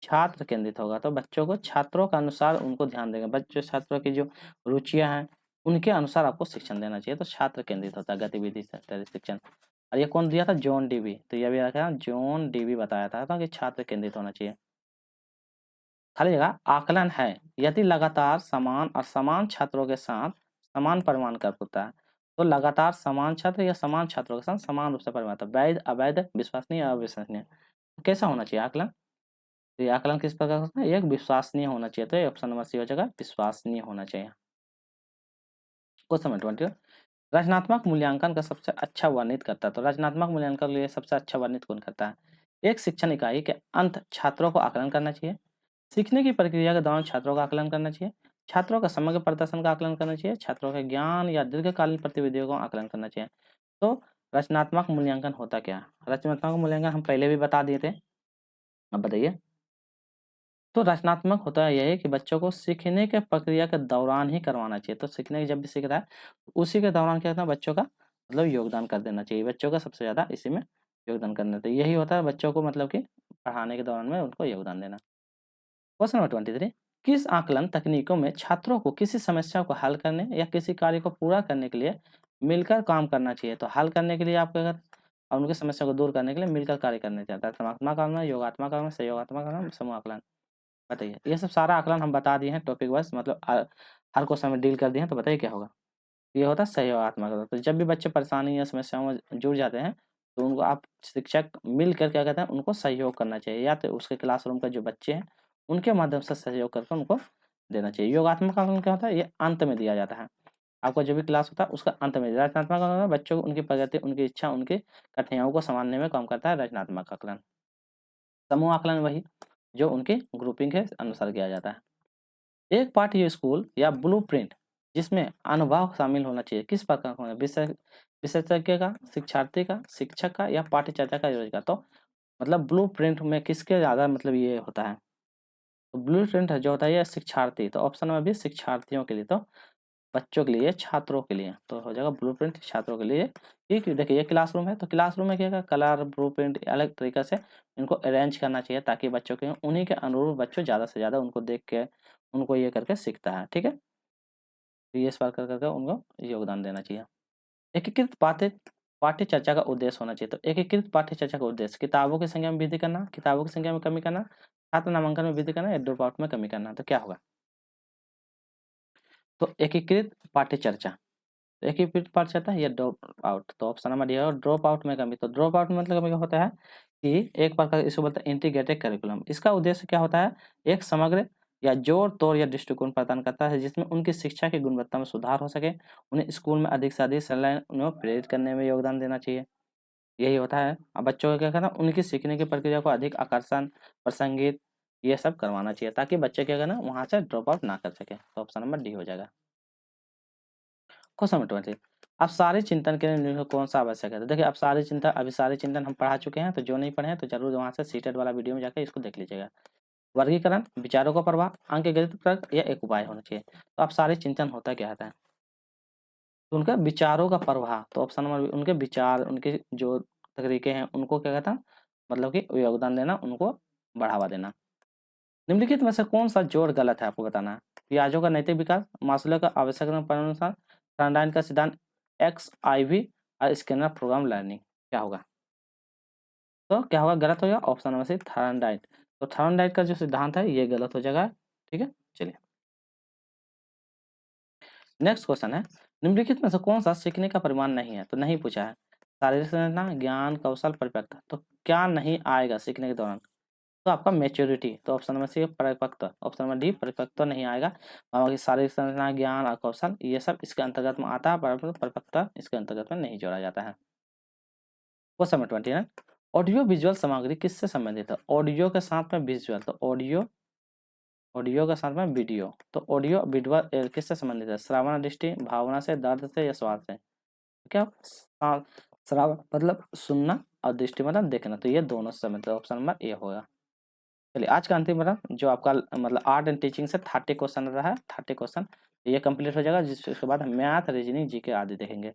छात्र केंद्रित होगा। तो बच्चों को छात्रों के अनुसार उनको ध्यान देगा, बच्चों छात्रों की जो रुचियां हैं उनके अनुसार आपको शिक्षण देना चाहिए, तो छात्र केंद्रित होता है गतिविधि से आधारित शिक्षण। और ये कौन दिया था? John Dewey. तो ये भी रखा जॉन डीवी बताया था तो कि छात्र केंद्रित होना चाहिए। खाली जगह आकलन है यदि लगातार समान और समान छात्रों के साथ समान परिमाण का होता है, तो लगातार समान छात्र या समान छात्रों के साथ समान रूप से परिमाण होता है, वैध अवैध विश्वसनीय अविश्वसनीय, कैसा होना चाहिए आकलन? तो ये आकलन किस प्रकार का होता है? एक विश्वसनीय होना चाहिए, तो ऑप्शन नंबर सी हो जाएगा विश्वसनीय होना चाहिए। क्वेश्चन नंबर 20, रचनात्मक मूल्यांकन का सबसे अच्छा वर्णित करता है। तो रचनात्मक मूल्यांकन के लिए सबसे अच्छा वर्णित कौन करता है? एक शिक्षण इकाई के अंत छात्रों को आकलन करना चाहिए, सीखने की प्रक्रिया के दौरान छात्रों का आकलन करना चाहिए, छात्रों का समग्र प्रदर्शन का आकलन करना चाहिए, छात्रों के ज्ञान या दीर्घकालीन गतिविधियों का आकलन करना चाहिए। तो रचनात्मक मूल्यांकन होता क्या है? रचनात्मक मूल्यांकन हम पहले भी बता दिए थे, अब बताइए। तो रचनात्मक होता है यही कि बच्चों को सीखने के प्रक्रिया के दौरान ही करवाना चाहिए। तो सीखने की जब भी सीख रहा है उसी के दौरान क्या होता है, बच्चों का मतलब योगदान कर देना चाहिए, बच्चों का सबसे ज़्यादा इसी में योगदान करना चाहिए। यही होता है बच्चों को मतलब कि पढ़ाने के दौरान में उनको योगदान देना। क्वेश्चन नंबर 23, किस आकलन तकनीकों में छात्रों को किसी समस्या को हल करने या किसी कार्य को पूरा करने के लिए मिलकर काम करना चाहिए? तो हल करने के लिए आपको अगर और उनकी समस्या को दूर करने के लिए मिलकर कार्य करने चाहिए। रचनात्मक आकलन, योगात्मक आकलन, सहयोगात्मक आकलन, समूह आकलन। बताइए, ये सब सारा आकलन हम बता दिए हैं टॉपिक वाइज, मतलब हर क्वेश्चन में डील कर दिए हैं। तो बताइए क्या होगा? ये होता है सहयोगात्मक आकलन। तो जब भी बच्चे परेशानी या समस्याओं में जुड़ जाते हैं तो उनको आप शिक्षक मिलकर क्या कहते हैं, उनको सहयोग करना चाहिए, या तो उसके क्लासरूम का जो बच्चे हैं उनके माध्यम से सहयोग करके उनको देना चाहिए। योगात्मक आकलन क्या होता है? ये अंत में दिया जाता है। आपका जो भी क्लास होता है उसका अंत में। रचनात्मक आकलन बच्चों को उनकी प्रगति, उनकी इच्छा, उनकी कठिनाइयों को संभालने में काम करता है रचनात्मक आकलन। समूह आकलन वही जो उनकी ग्रुपिंग के अनुसार किया जाता है। एक पाठ्य स्कूल या ब्लूप्रिंट जिसमें अनुभव शामिल होना चाहिए, किस प्रकार का होना? विशेषज्ञ का, शिक्षार्थी का, शिक्षक का, या पाठ्यचर्या का योजना का? तो मतलब ब्लूप्रिंट में किसके ज़्यादा मतलब ये होता है? तो ब्लूप्रिंट जो होता है ये शिक्षार्थी, तो ऑप्शन में भी शिक्षार्थियों के लिए, तो बच्चों के लिए, छात्रों के लिए, तो हो जाएगा ब्लूप्रिंट छात्रों के लिए। ठीक है, देखिए ये क्लासरूम है तो क्लासरूम में क्या है, कलर ब्लूप्रिंट अलग तरीके से इनको अरेंज करना चाहिए ताकि बच्चों के उन्हीं के अनुरूप बच्चों ज़्यादा से ज़्यादा उनको देख के उनको ये करके सीखता है। ठीक है, तो ये सवाल कर करके उनको योगदान देना चाहिए। एकीकृत पाठ्य चर्चा का उद्देश्य होना चाहिए। तो एकीकृत पाठ्य चर्चा का उद्देश्य किताबों की संख्या में वृद्धि करना, किताबों की संख्या में कमी करना, छात्र नामांकन में वृद्धि करना, या ड्रॉप आउट में कमी करना। तो क्या होगा? तो एकीकृत पाठ्य चर्चा, एकीकृत पाठ्य चर्चा या ड्रॉप आउट। तो ऑप्शन नंबर डी है ड्रॉप आउट में कमी। तो ड्रॉप आउट मतलब कमी होता है कि एक प्रकार इसको बोलते हैं इंटीग्रेटेड करिकुलम। इसका उद्देश्य क्या होता है? एक समग्र या जोड़ तोड़ या दृष्टिकोण प्रदान करता है जिसमें उनकी शिक्षा की गुणवत्ता में सुधार हो सके, उन्हें स्कूल में अधिक से अधिक संलग्न उन्हें प्रेरित करने में योगदान देना चाहिए। यही होता है। अब बच्चों को क्या करना, उनकी सीखने की प्रक्रिया को अधिक आकर्षण, प्रासंगिक, ये सब करवाना चाहिए ताकि बच्चे क्या करना, वहां से ड्रॉप आउट ना कर सके। तो ऑप्शन नंबर डी हो जाएगा। क्वेश्चन नंबर 20, अब सारे चिंतन के लिए निम्न कौन सा आवश्यक है? तो देखिए अब सारे चिंतन, अभी सारे चिंतन हम पढ़ा चुके हैं, तो जो नहीं पढ़े हैं तो जरूर वहां से सीटेड वाला वीडियो में जाकर इसको देख लीजिएगा। वर्गीकरण, विचारों का प्रवाह, अंकगणित तर्क, या एक उपाय होना चाहिए। तो अब सारे चिंतन होता क्या है? तो उनका विचारों का प्रवाह, तो ऑप्शन नंबर उनके विचार, उनके जो तरीके हैं उनको क्या कहता है, मतलब कि योगदान देना, उनको बढ़ावा देना। निम्नलिखित में से कौन सा जोड़ गलत है आपको बताना है? पियाजो का नैतिक विकास, मास्लो का आवश्यकता अनुसार, थॉर्नडाइन का सिद्धांत, XIV और स्किनर प्रोग्राम लर्निंग। क्या होगा? तो क्या होगा? गलत हो जाएगा ऑप्शन नंबर सी थॉर्नडाइन। तो थॉर्नडाइन का जो सिद्धांत है ये गलत हो जाएगा। ठीक है, चलिए नेक्स्ट क्वेश्चन है, निम्नलिखित में से कौन सा सीखने का परिमाण नहीं है? तो नहीं पूछा है। शारीरिक संरचना, ज्ञान, कौशल, परिपक्वता। तो क्या नहीं आएगा सीखने के दौरान? तो आपका मैच्योरिटी। तो ऑप्शन नंबर सी परिपक्वता, ऑप्शन नंबर डी परिपक्वता नहीं आएगा। बाकी शारीरिक संरचना, ज्ञान और कौशल ये सब इसके अंतर्गत में आता है, परिपक्वता इसके अंतर्गत में नहीं जोड़ा जाता है। क्वेश्चन नंबर 29, ऑडियो विजुअल सामग्री किससे संबंधित है? ऑडियो के साथ में विजुअल, तो ऑडियो के साथ में वीडियो। तो ऑडियो विजुअल किससे संबंधित है? श्रवण दृष्टि, भावना से, दर्द से, या स्वाद से? क्या श्रवण मतलब सुनना और दृष्टि मतलब देखना, तो ये दोनों से संबंधित। ऑप्शन नंबर ए होगा। चलिए आज का अंतिम मतलब जो आपका मतलब आर्ट एंड टीचिंग से 30 क्वेश्चन रहा है, 30 क्वेश्चन ये कंप्लीट हो जाएगा, जिसके बाद हम मैथ, रीजनिंग, जीके आदि देखेंगे।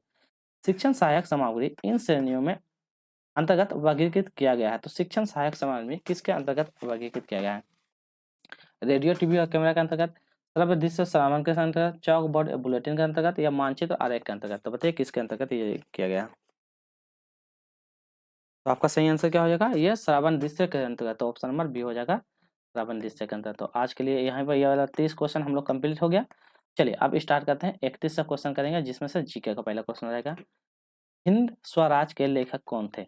शिक्षण सहायक सामग्री इन श्रेणियों में अंतर्गत वर्गीकृत किया गया है। तो शिक्षण सहायक सामग्री किसके अंतर्गत वर्गीकृत किया गया है? रेडियो, टीवी और कैमरा के अंतर्गत, श्रव्य दृश्य श्रवण के अंतर्गत, चौक बोर्ड बुलेटिन के अंतर्गत, या मानचित्र आरेख के अंतर्गत? तो बताइए किसके अंतर्गत ये किया गया? तो आपका सही आंसर क्या हो जाएगा? ये श्रवण दृश्य के अंतर्गत। तो ऑप्शन नंबर बी हो जाएगा श्रवण दृश्य के अंतर्गत। तो आज के लिए यहाँ पर ये वाला 30 क्वेश्चन हम लोग कंप्लीट हो गया। चलिए अब स्टार्ट करते हैं 31 का क्वेश्चन करेंगे, जिसमें से जीके का पहला क्वेश्चन रहेगा। हिंद स्वराज के लेखक कौन थे?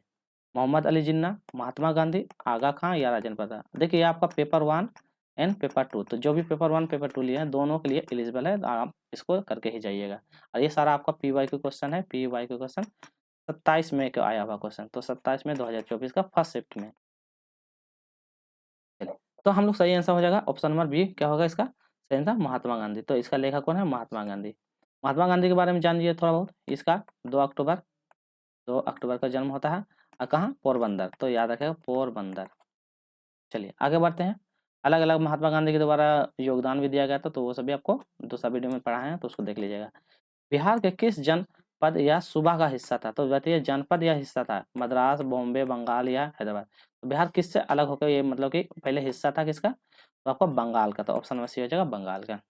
मोहम्मद अली जिन्ना, महात्मा गांधी, आगा खां, या राजेंद्र प्रसाद? देखिए आपका पेपर 1 एंड पेपर 2, तो जो भी पेपर 1 पेपर 2 लिए हैं दोनों के लिए एलिजिबल है, आप इसको करके ही जाइएगा। और ये सारा आपका PY का क्वेश्चन है। PY का क्वेश्चन 27 मई को आया हुआ क्वेश्चन, तो 27 मई 2024 का फर्स्ट शिफ्ट में। चलिए तो हम लोग सही आंसर हो जाएगा ऑप्शन नंबर बी। क्या होगा इसका सही आंसर? महात्मा गांधी। तो इसका लेखक कौन है? महात्मा गांधी। महात्मा गांधी के बारे में जान लीजिए थोड़ा बहुत। इसका 2 अक्टूबर का जन्म होता है। और कहाँ? पोरबंदर। तो याद रखेगा पोरबंदर। चलिए आगे बढ़ते हैं। अलग अलग महात्मा गांधी के द्वारा योगदान भी दिया गया था, तो वो सभी आपको दूसरा वीडियो में पढ़ा है, तो उसको देख लीजिएगा। बिहार के किस जन पद या सूबा का हिस्सा था, तो बताइए जनपद या हिस्सा था, मद्रास, बॉम्बे, बंगाल या हैदराबाद। तो बिहार किससे अलग होकर, ये मतलब कि पहले हिस्सा था किसका, तो आपको बंगाल का, तो ऑप्शन नंबर सी हो जाएगा बंगाल का।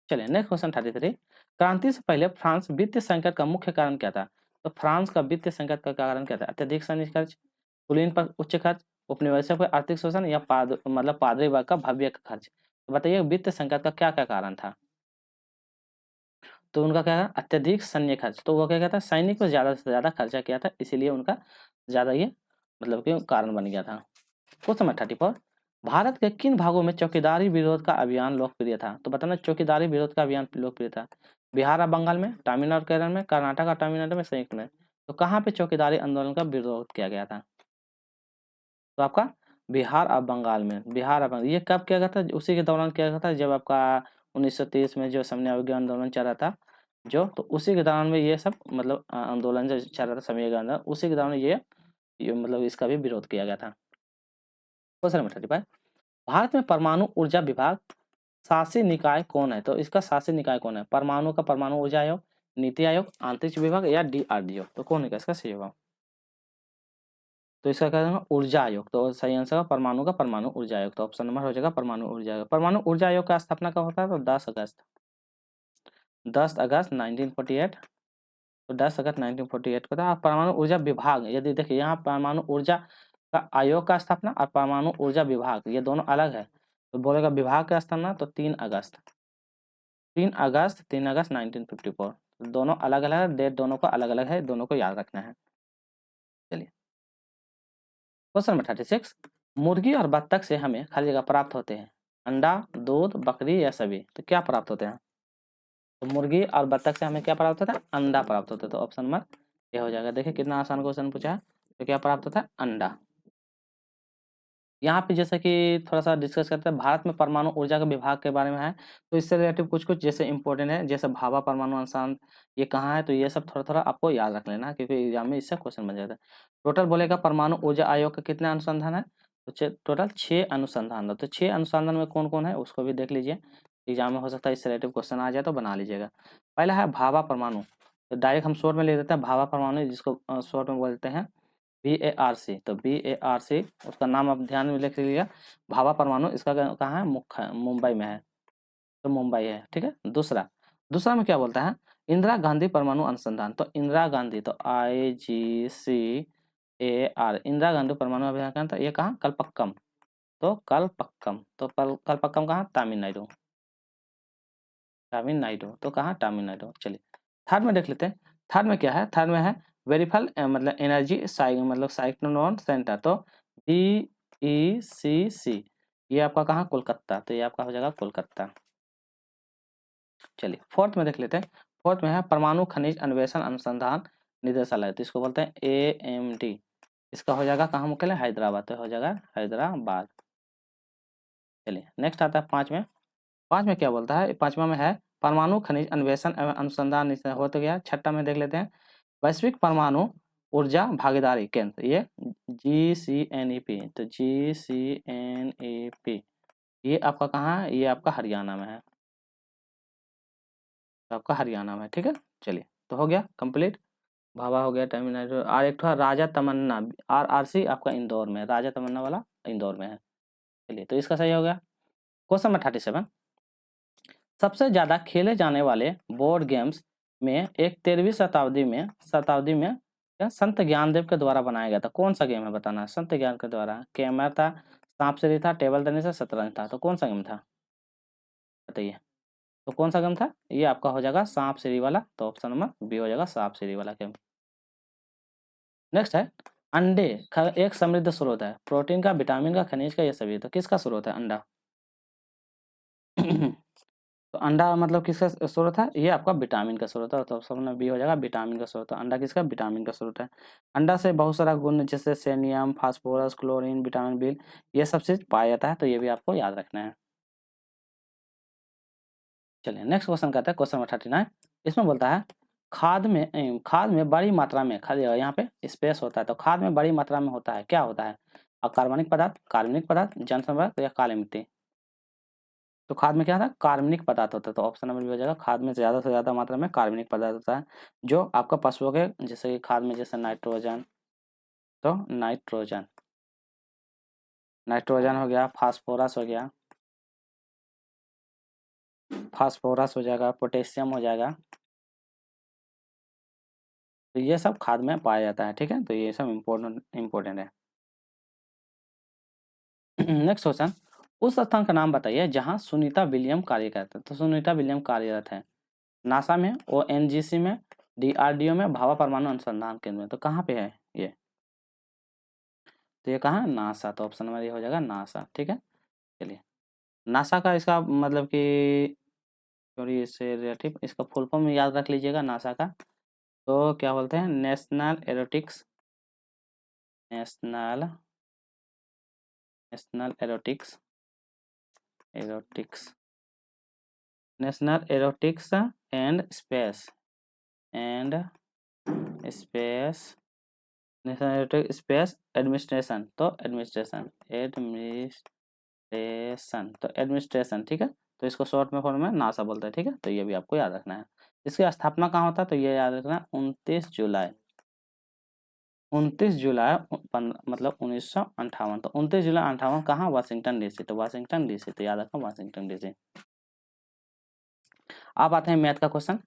चलिए नेक्स्ट क्वेश्चन 33, क्रांति से पहले फ्रांस वित्तीय संकट का मुख्य कारण क्या था। तो फ्रांस का वित्तीय संकट का कारण क्या था, अत्यधिक सैन्य खर्च, कुलीन पर उच्च खर्च, उपनिवेशों पर आर्थिक शोषण या पादरी वर्ग का भव्य खर्च। तो बताइए वित्तीय संकट का क्या क्या कारण था। तो उनका क्या है, अत्यधिक सैन्य खर्च, तो वो क्या कहता है सैनिक पर ज्यादा से ज्यादा खर्चा किया था, इसीलिए उनका ज्यादा ये मतलब कि कारण बन गया था। क्वेश्चन नंबर 34, भारत के किन भागों में चौकीदारी विरोध का अभियान लोकप्रिय था। तो बताना चौकीदारी विरोध का अभियान लोकप्रिय था, बिहार और बंगाल में, तमिलनाडु केरल में, कर्नाटक और तमिलनाडु में, संयुक्त में। तो कहाँ पे चौकीदारी आंदोलन का विरोध किया गया था, तो आपका बिहार और बंगाल में, बिहार और बंगाल। ये कब किया गया था, उसी के दौरान किया गया था जब आपका 1930 में जो समन्वय अवज्ञा आंदोलन चल रहा था, जो तो उसी के दौरान में ये सब मतलब आंदोलन जो चल रहा था समन्वय आंदोलन, उसी के दौरान ये मतलब इसका भी विरोध किया गया था। क्वेश्चन नंबर 35, भारत में परमाणु ऊर्जा विभाग शासी निकाय कौन है। तो इसका शासी निकाय कौन है, परमाणु का परमाणु ऊर्जा आयोग, नीति आयोग, अंतरिक्ष विभाग या DRDO। तो कौन है इसका सही होगा, तो इसका क्या होगा ऊर्जा आयोग। तो सही आंसर है परमाणु का परमाणु ऊर्जा आयोग, तो ऑप्शन नंबर हो जाएगा परमाणु ऊर्जा आयोग। परमाणु ऊर्जा आयोग का स्थापना कब होता है, तो 10 अगस्त 1948। तो 10 अगस्त 1948 को था। परमाणु ऊर्जा विभाग, यदि देखिए यहाँ परमाणु ऊर्जा का आयोग का स्थापना और परमाणु ऊर्जा विभाग ये दोनों अलग है, तो बोलेगा विभाग का स्थापना तो 3 अगस्त 1954। दोनों अलग अलग है, डेट दोनों का अलग अलग है, दोनों को याद रखना है। चलिए क्वेश्चन नंबर 36, मुर्गी और बत्तख से हमें खाली जगह प्राप्त होते हैं अंडा, दूध, बकरी या सभी। तो क्या प्राप्त होते हैं, तो मुर्गी और बत्तख से हमें क्या प्राप्त होता है, अंडा प्राप्त होता है। तो ऑप्शन नंबर ये हो जाएगा। देखिए कितना आसान क्वेश्चन पूछा है, तो क्या प्राप्त होता है, अंडा। यहाँ पे जैसे कि थोड़ा सा डिस्कस करते हैं, भारत में परमाणु ऊर्जा के विभाग के बारे में है, तो इससे रिलेटिव कुछ कुछ जैसे इंपॉर्टेंट है, जैसे भाभा परमाणु अनुसंधान ये कहाँ है, तो ये सब थोड़ा थोड़ा आपको याद रख लेना, क्योंकि एग्जाम में इससे क्वेश्चन बन जाता है। टोटल बोलेगा परमाणु ऊर्जा आयोग का कितने अनुसंधान है, तो टोटल 6 अनुसंधान है। तो 6 अनुसंधान में कौन कौन है उसको भी देख लीजिए, एग्जाम में हो सकता है इससे रिलेटिव क्वेश्चन आ जाए तो बना लीजिएगा। पहला है भाभा परमाणु, तो डायरेक्ट हम शॉर्ट में ले देते हैं भाभा परमाणु, जिसको शॉर्ट में बोलते हैं BARC। तो BARC उसका नाम आप ध्यान में लिख लीजिएगा, भाभा परमाणु। इसका कहाँ है, मुख्य मुंबई में है, तो मुंबई है, ठीक है। दूसरा दूसरा में क्या बोलता है, इंदिरा गांधी परमाणु अनुसंधान। तो इंदिरा गांधी, तो IGCAR, इंदिरा गांधी परमाणु अभियान, तो ये कहाँ, कलपक्कम। तो कलपक्कम, तो कलपक्कम कहाँ, तमिलनाडु, तमिलनाडु। तो कहाँ, तमिलनाडु। चलिए थर्ड में देख लेते हैं, थर्ड में क्या है, थर्ड में है वेरीफाइल मतलब एनर्जी मतलब साइक्लोन सेंटर। तो BECC, ये आपका कहाँ, कोलकाता। तो ये आपका हो जाएगा कोलकाता। चलिए फोर्थ में देख लेते हैं, फोर्थ में है परमाणु खनिज अन्वेषण अनुसंधान निदेशालय। तो इसको बोलते हैं AMD, इसका हो जाएगा कहाँ मुख्यालय, हैदराबाद। तो हो जाएगा हैदराबाद। चलिए नेक्स्ट आता है पाँच में, पाँच में क्या बोलता है, पाँचवा में है परमाणु खनिज अन्वेषण एवं अनुसंधान हो तो गया। छठा में देख लेते हैं वैश्विक परमाणु ऊर्जा भागीदारी केंद्र, ये GCNEP। तो GCNEP ये आपका कहाँ है, ये आपका हरियाणा में है, तो आपका हरियाणा में, ठीक है। चलिए तो हो गया कंप्लीट, भाभा हो गया, तमिलनाडु। और एक था राजा तमन्ना RRC आपका इंदौर में, राजा तमन्ना वाला इंदौर में है। चलिए तो इसका सही हो गया। क्वेश्चन नंबर 37, सबसे ज्यादा खेले जाने वाले बोर्ड गेम्स में एक 13वीं शताब्दी में क्या संत ज्ञानदेव के द्वारा बनाया गया था। कौन सा गेम है बताना, संत ज्ञान के द्वारा। कैमर था, सांप सीढ़ी था, टेबल टेनिस था, शतरंज था। तो कौन सा गेम था बताइए, तो कौन सा गेम था, ये आपका हो जाएगा सांप सीढ़ी वाला। तो ऑप्शन नंबर बी हो जाएगा सांप सीढ़ी वाला गेम। नेक्स्ट है अंडे एक समृद्ध स्रोत है, प्रोटीन का, विटामिन का, खनिज का, ये सभी। तो किसका स्रोत है अंडा तो अंडा मतलब किसका स्रोत है, ये आपका विटामिन का स्रोत है। तो ऑप्शन बी हो जाएगा विटामिन का स्रोत है। अंडा किसका, विटामिन का स्रोत है। अंडा से बहुत सारा गुण जैसे सेनियम, फास्फोरस, क्लोरीन, विटामिन बी, ये सब चीज पाया जाता है, तो ये भी आपको याद रखना है। चलिए नेक्स्ट क्वेश्चन करते हैं, क्वेश्चन नंबर 39। इसमें बोलता है खाद में बड़ी मात्रा में, खाली यहाँ पे स्पेस होता है, तो खाद में बड़ी मात्रा में होता है, क्या होता है, अकार्बनिक पदार्थ, कार्बनिक पदार्थ, जन संवर्धक या काली मिट्टी। तो खाद में क्या था, कार्बनिक पदार्थ होता है, तो ऑप्शन नंबर बी हो जाएगा। खाद में ज़्यादा से ज़्यादा मात्रा में कार्बनिक पदार्थ होता है जो आपका पशुओं के, जैसे कि खाद में जैसे नाइट्रोजन, तो नाइट्रोजन नाइट्रोजन हो गया, फास्फोरस हो गया, फास्फोरस हो जाएगा, पोटेशियम हो जाएगा, तो ये सब खाद में पाया जाता है। ठीक है, तो ये सब इम्पोर्टेंट है। नेक्स्ट क्वेश्चन, उस स्थान का नाम बताइए जहां सुनीता विलियम कार्य करते हैं। तो सुनीता विलियम कार्यरत है नासा में, ओएनजीसी में, डीआरडीओ में, भाभा परमाणु अनुसंधान केंद्र में। तो कहाँ पे है ये? तो ये कहाँ है? नासा। तो ऑप्शन नंबर ये हो जाएगा नासा। ठीक है, चलिए नासा का इसका मतलब कि सॉरी इससे रिलेटिव इसका फुल फॉर्म याद रख लीजिएगा नासा का। तो क्या बोलते हैं? National national aeronautics aeronautics national aeronautics and space national aeronautics space administration. तो एडमिनिस्ट्रेशन तो एडमिनिस्ट्रेशन। ठीक है, तो इसको शॉर्ट में फॉर्म में नासा बोलते हैं। ठीक है, तो ये भी आपको याद रखना है। इसकी स्थापना कहाँ होता है? तो ये याद रखना, 29 जुलाई मतलब 1958। तो 29 जुलाई 1958 कहाँ? Washington DC. तो वाशिंगटन डीसी, तो याद रखना वाशिंगटन डीसी। अब आते हैं मैथ का क्वेश्चन।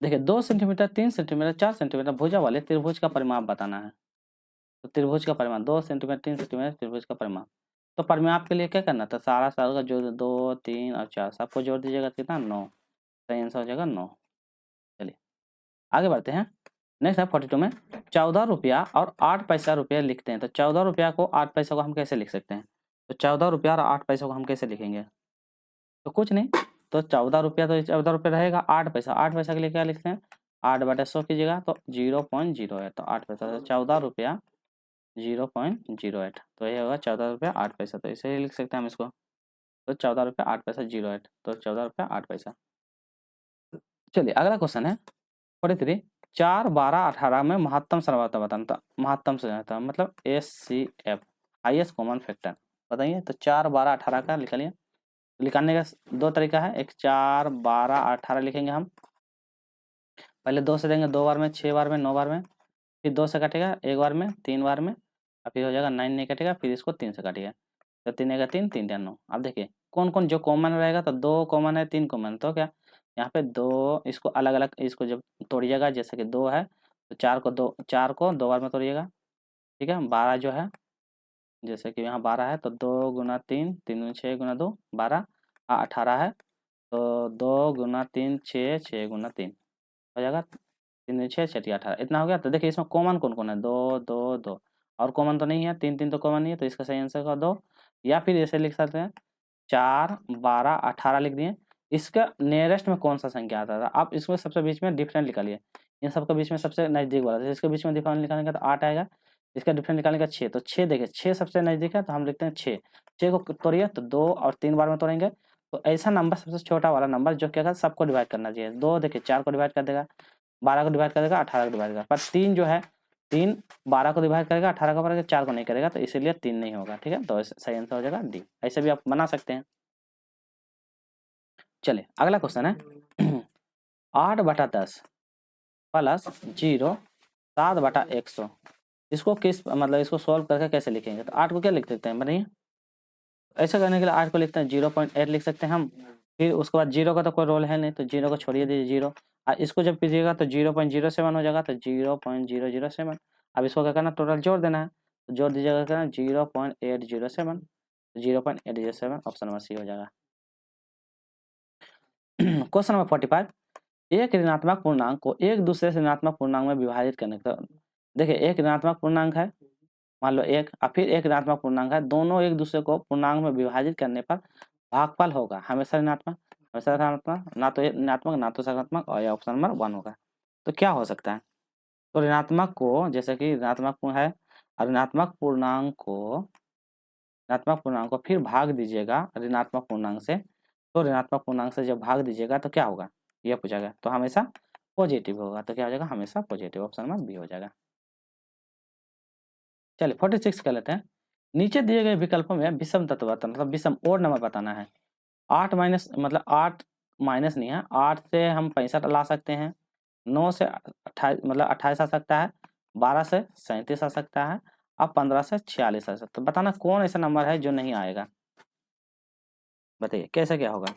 देखिए 2 सेंटीमीटर, 3 सेंटीमीटर, 4 सेंटीमीटर भुजा वाले त्रिभुज का परिमाप बताना है। तो त्रिभुज का परिमाप 2 सेंटीमीटर, 3 सेंटीमीटर त्रिभुज का परिमाप। तो परिमाप के लिए क्या करना था? सारा साल का जो 2, 3 और 4 सबको जोड़ दीजिएगा, कितना? 9। सही आंसर हो जाएगा 9। चलिए आगे बढ़ते हैं। नेक्स्ट है 42 में 14 रुपया और 8 पैसा रुपया लिखते हैं। तो 14 रुपया को 8 पैसा को हम कैसे लिख सकते हैं? तो 14 रुपया और 8 पैसा को हम कैसे लिखेंगे? तो कुछ नहीं, तो 14 रुपया तो 14 रुपया रहेगा, 8 पैसा, 8 पैसा के लिए क्या लिखते हैं? 8/100 कीजिएगा तो 0.08, तो 8 पैसा। तो 14 रुपया 0.08, तो ये होगा 14 रुपया 8 पैसा। तो इसे ही लिख सकते हैं हम इसको। तो 14 रुपया 8 पैसा 08, तो 14 रुपया 8 पैसा। चलिए अगला क्वेश्चन है 43, 4, 12, 18 में महत्तम सर्वोत्तम बताना था। महत्तम से मतलब HCF हाईएस्ट कॉमन फैक्टर बताइए। तो 4, 12, 18 का निकालिए। निकालने का 2 तरीका है, एक 4, 12, 18 लिखेंगे हम। पहले 2 से देंगे 2 बार में, 6 बार में, 9 बार में, फिर 2 से कटेगा 1 बार में, 3 बार में, और फिर हो जाएगा 9 नहीं कटेगा, फिर इसको 3 से काटिएगा। तो 3 का 3, 3 9। अब देखिए कौन कौन जो कॉमन रहेगा, तो 2 कॉमन है, 3 कॉमन, तो क्या यहाँ पे 2 इसको अलग अलग इसको जब तोड़िएगा, जैसे कि 2 है तो 4 को 2 बार में तोड़िएगा। ठीक है, 12 जो है जैसे कि यहाँ 12 है तो 2 गुना 3, 3 गुना 6 गुना 2 12, 18 है तो 2 गुना 3 6, 6 गुना 3 हो जाएगा, 3 6 6 18, इतना हो गया। तो देखिए इसमें कॉमन कौन कौन है? 2 2 2 और कॉमन तो नहीं है, 3 3 तो कॉमन नहीं है, तो इसका सही आंसर का 2। या फिर ऐसे लिख सकते हैं 4, 12, 18 लिख दिए। इसका नियरेस्ट में कौन सा संख्या आता था? आप इसमें सबसे बीच में डिफरेंट निकालिए। इन सबके बीच में सबसे नजदीक वाला था, इसके बीच में डिफरेंट निकालेंगे तो 8 आएगा। इसका डिफरेंट निकालेंगे 6, तो 6 देखिए 6 सबसे नजदीक है, तो हम लिखते हैं 6। 6 को तोड़िए तो 2 और 3 बार में तोड़ेंगे। तो ऐसा नंबर सबसे छोटा वाला नंबर जो क्या है सबको डिवाइड करना चाहिए। 2 देखिए 4 को डिवाइड कर देगा, 12 को डिवाइड कर देगा, 18 को डिवाइड करेगा, पर 3 जो है 3 12 को डिवाइड करेगा, 18 को करेगा, 4 को नहीं करेगा, तो इसीलिए 3 नहीं होगा। ठीक है, तो सही आंसर हो जाएगा डी। ऐसे भी आप बना सकते हैं। चलिए अगला क्वेश्चन है 8/10 प्लस 0 7/100। इसको किस मतलब इसको सॉल्व करके कैसे लिखेंगे? तो 8 को क्या लिख सकते हैं बताइए? ऐसा करने के लिए 8 को लिखते हैं 0.8 लिख सकते हैं हम। फिर उसके बाद 0 का तो कोई रोल है नहीं, तो 0 को छोड़िए दीजिए 0। इसको जब कीजिएगा तो 0.07 हो जाएगा, तो 0.007। अब इसको क्या करना? टोटल जोड़ देना है, तो जोड़ दीजिएगा क्या? 0.807, 0.807 ऑप्शन नंबर सी हो जाएगा। क्वेश्चन नंबर 45, एक ऋणात्मक पूर्णांक को एक दूसरे से ऋणात्मक पूर्णांक में विभाजित करने का। देखिए एक ऋणात्मक पूर्णांक है, मान लो एक, और फिर एक ऋणात्मक पूर्णांक है, दोनों एक दूसरे को पूर्णांक में विभाजित करने पर भागफल होगा हमेशा ऋणात्मक, हमेशा ऋणात्मक, ना तो ऋणात्मक ना तो सकारात्मक, और ऑप्शन नंबर 1 होगा। तो क्या हो सकता है? तो ऋणात्मक को जैसे कि ऋणात्मक है, और ऋणात्मक पूर्णांक को फिर भाग दीजिएगा ऋणात्मक पूर्णांक से, तो ऋणात्मक पूर्णांक से जब भाग दीजिएगा तो क्या होगा ये पूछा तो हमेशा पॉजिटिव होगा। तो क्या हो जाएगा? हमेशा पॉजिटिव, ऑप्शन नंबर बी हो जाएगा। चलिए 46 कर लेते हैं। नीचे दिए गए विकल्पों में विषम तत्व बताना, मतलब विषम ओड नंबर बताना है। 8 माइनस मतलब 8 माइनस नहीं है, 8 से हम 65 ला सकते हैं, 9 से 28 मतलब 28 आ सकता है, 12 से 37 आ सकता है, अब 15 से 46 आ सकता है। तो बताना कौन ऐसा नंबर है जो नहीं आएगा, बताइए कैसे क्या होगा।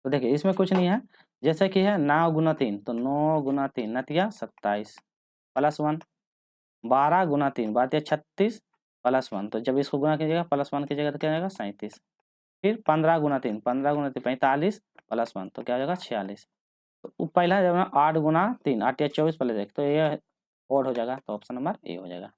तो देखिए इसमें कुछ नहीं है, जैसे कि है 9 गुना 3, तो 9 गुना 3 नतिया 27 प्लस 1, 12 गुना 3 12 36 प्लस 1, तो जब इसको गुना कीजिएगा प्लस 1 कीजिएगा तो क्या आएगा 37। फिर 15 गुना 3 15 गुना 3 45 प्लस 1, तो क्या हो जाएगा 46। तो पहला जब ना 8 गुना 3 8 या 24 प्लस 1, तो ये ओड हो जाएगा, तो ऑप्शन नंबर ए हो जाएगा।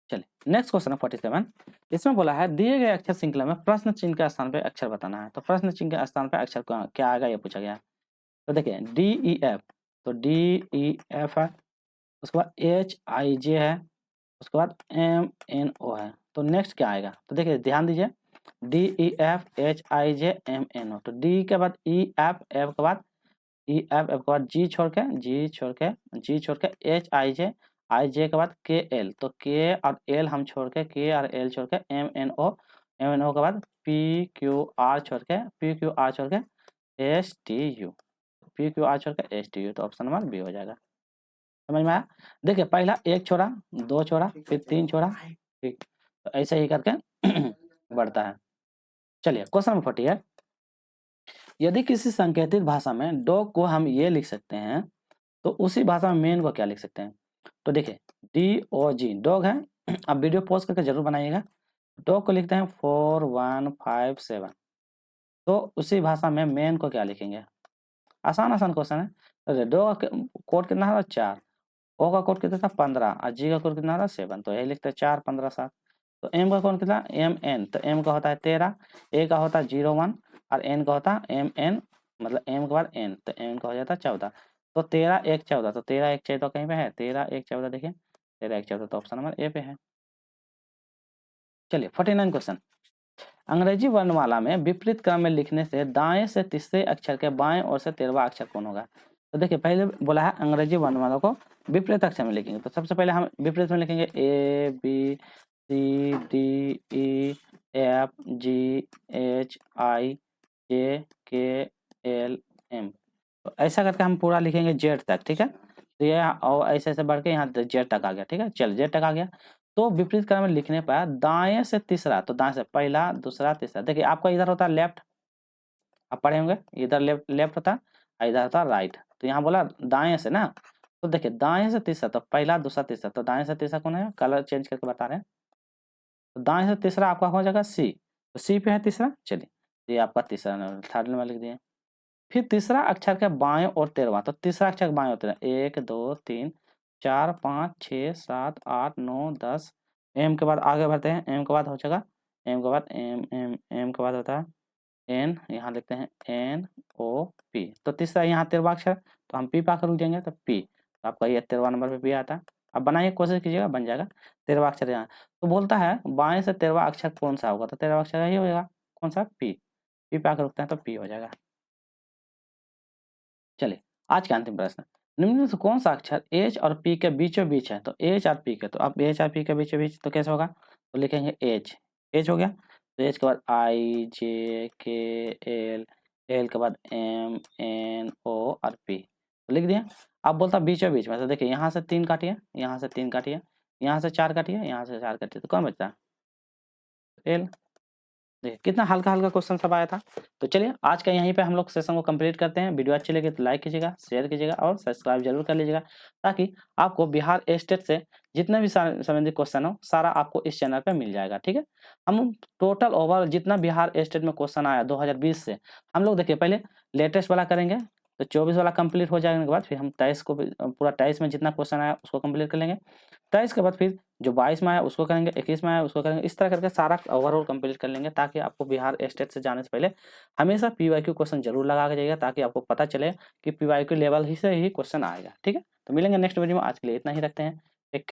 चलिए नेक्स्ट क्वेश्चन है 47। इसमें बोला है दिए गए अक्षर श्रृंखला में प्रश्न चिन्ह के स्थान पे अक्षर बताना है। तो प्रश्न चिन्ह के स्थान पे अक्षर क्या आएगा ये पूछा गया है। तो देखिए डी ई एफ, तो डी ई एफ है, उसके बाद एच आई जे है, उसके बाद एम एन ओ है। तो नेक्स्ट क्या आएगा, तो देखिए ध्यान दीजिए D E F H I J M N O, तो डी के बाद ई एफ, एफ के बाद ई एफ, एफ के बाद जी छोड़ के एच आई जे के बाद के एल, तो के और एल हम छोड़ के एम एन ओ के बाद पी क्यू आर छोड़ के S T U, P Q R छोड़ के एस टी यू, तो ऑप्शन नंबर बी हो जाएगा। समझ में आया। देखिए पहला एक छोड़ा, दो छोड़ा, फिर तीन छोड़ा, ठीक, तो ऐसे ही करके बढ़ता है। चलिए क्वेश्चन नंबर 40 है, यदि किसी संकेतित भाषा में डॉग को हम ये लिख सकते हैं तो उसी भाषा में मेन को क्या लिख सकते हैं। तो देखिए डी ओ जी डॉग है, अब वीडियो पॉज करके जरूर बनाइएगा। डॉग को लिखते हैं 4157, तो उसी भाषा में मेन को क्या लिखेंगे। आसान आसान क्वेश्चन है। तो डॉग का कोड कितना था 4, ओ का कोड कितना था 15 और जी का कोड कितना था 7, तो यही लिखते हैं 4 15 7। तो एम का कोड कितना एम एन, तो एम का होता है 13, ए का होता है 01 और एन का होता है एम एन, मतलब एम के बाद एन, तो एन का हो जाता है 14। तो 13 1 14, तो 13 1 14 कहीं पे है, 13 1 14 देखिए 13 1 14, तो ऑप्शन नंबर ए पे है। चलिए 49 क्वेश्चन, अंग्रेजी वर्णमाला में विपरीत क्रम में लिखने से दाएं से तीसरे अक्षर के बाएं ओर से 13वां अक्षर कौन होगा। तो देखिए पहले बोला है अंग्रेजी वर्णमाला को विपरीत अक्षर में लिखेंगे, तो सबसे पहले हम विपरीत में लिखेंगे A B C D E F G H I J K L M, तो ऐसा करके हम पूरा लिखेंगे जेड तक, ठीक है। तो ये और ऐसे ऐसे बढ़ के यहाँ जेड तक आ गया, ठीक है। चल जेड तक आ गया, तो विपरीत क्रम में लिखने पर दाएं से तीसरा, तो दाएं से पहला दूसरा तीसरा, देखिए आपका इधर होता है लेफ्ट, आप पढ़े होंगे इधर लेफ्ट लेफ्ट होता है, इधर होता है राइट, तो यहाँ बोला दाएं से ना, तो देखिए दाएं से तीसरा, तो पहला दूसरा तीसरा, तो दाएं से तीसरा कौन है, कलर चेंज करके बता रहे हैं। तो दाएं से तीसरा आपका हो जाएगा सी, तो सी पे है तीसरा, चलिए ये आपका तीसरा नंबर, थर्ड नंबर लिख दिए। फिर तीसरा अक्षर के बाएं और 13वां, तो तीसरा अक्षर के बाएं और 13, 1 2 3 4 5 6 7 8 9 10, एम के बाद आगे बढ़ते हैं, एम के बाद हो जाएगा, एम के बाद एम के बाद होता है एन, यहाँ लिखते हैं एन ओ पी, तो तीसरा यहाँ 13वां अक्षर, तो हम पी पाकर रुक जाएंगे, तो पी, तो आपका ये 13वां नंबर पे पी आता है। अब बनाइए कोशिश कीजिएगा बन जाएगा 13वां अक्षर यहाँ। तो बोलता है बाएं से 13वां अक्षर कौन सा होगा, तो 13वां अक्षर यही होगा, कौन सा पी, पी पे आकर रुकते हैं तो पी हो जाएगा। चलिए आज का अंतिम प्रश्न, निम्न में से कौन सा अक्षर एच और पी के बीचों बीच है। तो एच और पी के, तो अब एच और पी के बीचों बीच तो कैसे होगा, तो लिखेंगे एच, एच हो गया, तो एच के बाद आई जे के एल, एल के बाद एम एन ओ और पी, तो लिख दिया। अब बोलता बीचों बीच में, तो देखिए यहाँ से 3 काटिए, यहाँ से 3 काटिए, यहाँ से 4 काटिए, यहाँ से 4 काटिए, तो कौन बचता है एल। देखिए कितना हल्का हल्का क्वेश्चन सब आया था। तो चलिए आज का यहीं पे हम लोग सेशन को कंप्लीट करते हैं। वीडियो अच्छी लगे तो लाइक कीजिएगा, शेयर कीजिएगा और सब्सक्राइब जरूर कर लीजिएगा, ताकि आपको बिहार स्टेट से जितने भी संबंधित क्वेश्चन हो सारा आपको इस चैनल पे मिल जाएगा, ठीक है। हम टोटल ओवरऑल जितना बिहार स्टेट में क्वेश्चन आया 2020 से, हम लोग देखिए पहले लेटेस्ट वाला करेंगे, तो 24 वाला कंप्लीट हो जाने के बाद फिर हम 23 को पूरा 23 में जितना क्वेश्चन आया उसको कंप्लीट कर लेंगे। 23 के बाद फिर जो 22 में आया उसको करेंगे, 21 में आया उसको करेंगे, इस तरह करके सारा ओवरऑल कंप्लीट कर लेंगे, ताकि आपको बिहार स्टेट से जाने से पहले हमेशा पीवाईक्यू क्वेश्चन जरूर लगा के जाइएगा, ताकि आपको पता चले कि पीवाईक्यू लेवल ही से ही क्वेश्चन आएगा, ठीक है। तो मिलेंगे नेक्स्ट वीडियो में, आज के लिए इतना ही रखते हैं। एक